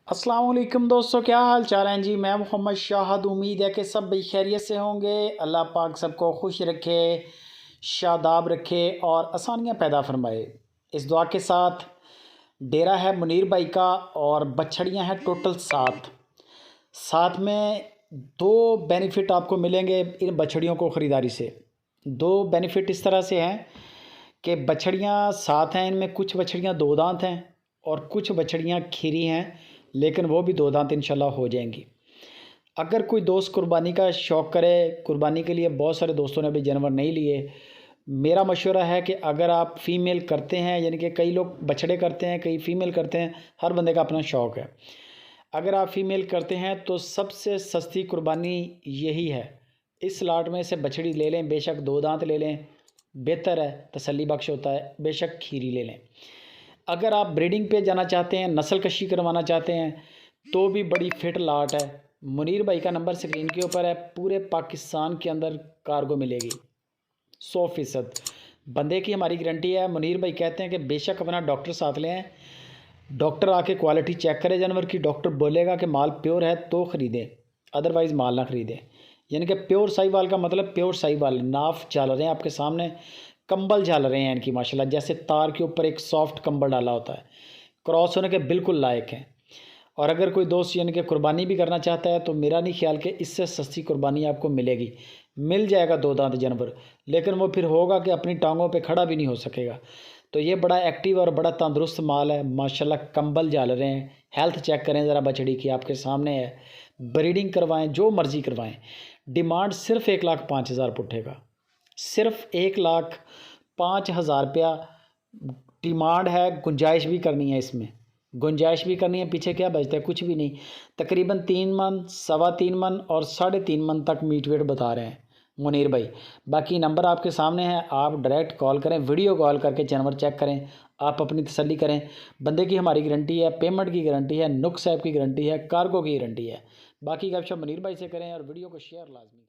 अस्सलाम वालेकुम दोस्तों, क्या हाल चाल हैं जी। मैं मोहम्मद शाहद। उम्मीद है कि सब भी खैरियत से होंगे। अल्लाह पाक सबको खुश रखे, शादाब रखे और आसानियाँ पैदा फरमाए। इस दुआ के साथ डेरा है मुनीर भाई का और बछड़ियाँ हैं टोटल 7। साथ में 2 बेनिफिट आपको मिलेंगे इन बछड़ियों को ख़रीदारी से। 2 बेनिफिट इस तरह से हैं कि बछड़ियाँ 7 हैं, इनमें कुछ बछड़ियाँ 2 दांत हैं और कुछ बछड़ियाँ खीरी हैं, लेकिन वो भी 2 दांत इंशाल्लाह हो जाएंगी। अगर कोई दोस्त कुर्बानी का शौक़ करे, कुर्बानी के लिए बहुत सारे दोस्तों ने अभी जानवर नहीं लिए, मेरा मशवरा है कि अगर आप फ़ीमेल करते हैं, यानी कि कई लोग बछड़े करते हैं, कई फ़ीमेल करते हैं, हर बंदे का अपना शौक़ है। अगर आप फ़ीमेल करते हैं तो सबसे सस्ती कुर्बानी यही है। इस लाट में से बछड़ी ले लें, बेशक 2 दांत ले लें, बेहतर है, तसल्ली बख्श होता है। बेशक खीरी ले लें। अगर आप ब्रीडिंग पे जाना चाहते हैं, नस्ल कशी करवाना चाहते हैं, तो भी बड़ी फिट लाट है। मुनीर भाई का नंबर स्क्रीन के ऊपर है। पूरे पाकिस्तान के अंदर कार्गो मिलेगी 100%। बंदे की हमारी गारंटी है। मुनीर भाई कहते हैं कि बेशक अपना डॉक्टर साथ लें, डॉक्टर आके क्वालिटी चेक करे जानवर की। डॉक्टर बोलेगा कि माल प्योर है तो ख़रीदें, अदरवाइज़ माल ना ख़रीदें। यानी कि प्योर साहिवाल का मतलब प्योर साहिवाल। नाफ चल रहे हैं आपके सामने, कंबल झल रहे हैं इनकी माशाल्लाह, जैसे तार के ऊपर एक सॉफ्ट कंबल डाला होता है। क्रॉस होने के बिल्कुल लायक हैं। और अगर कोई दोस्त यानी कि कुर्बानी भी करना चाहता है तो मेरा नहीं ख्याल कि इससे सस्ती कुर्बानी आपको मिलेगी। मिल जाएगा 2 दांत जानवर, लेकिन वो फिर होगा कि अपनी टांगों पे खड़ा भी नहीं हो सकेगा। तो ये बड़ा एक्टिव और बड़ा तंदुरुस्त माल है माशाल्लाह। कंबल झाल रहे हैं। हेल्थ चेक करें ज़रा बछड़ी की, आपके सामने है। ब्रीडिंग करवाएं, जो मर्ज़ी करवाएं। डिमांड सिर्फ 1,05,000 पुट्ठे का, सिर्फ 1,05,000 रुपया डिमांड है। गुंजाइश भी करनी है, इसमें गुंजाइश भी करनी है। पीछे क्या बचता है? कुछ भी नहीं। तकरीबन 3 मन, 3.25 मन और 3.5 मन तक मीट वेट बता रहे हैं मुनीर भाई। बाकी नंबर आपके सामने है, आप डायरेक्ट कॉल करें, वीडियो कॉल करके जानवर चेक करें, आप अपनी तसल्ली करें। बंदे की हमारी गारंटी है, पेमेंट की गारंटी है, नुक्स साहब की गारंटी है, कार्गो की गारंटी है। बाकी गपशप मुनीर भाई से करें और वीडियो को शेयर लाजमी।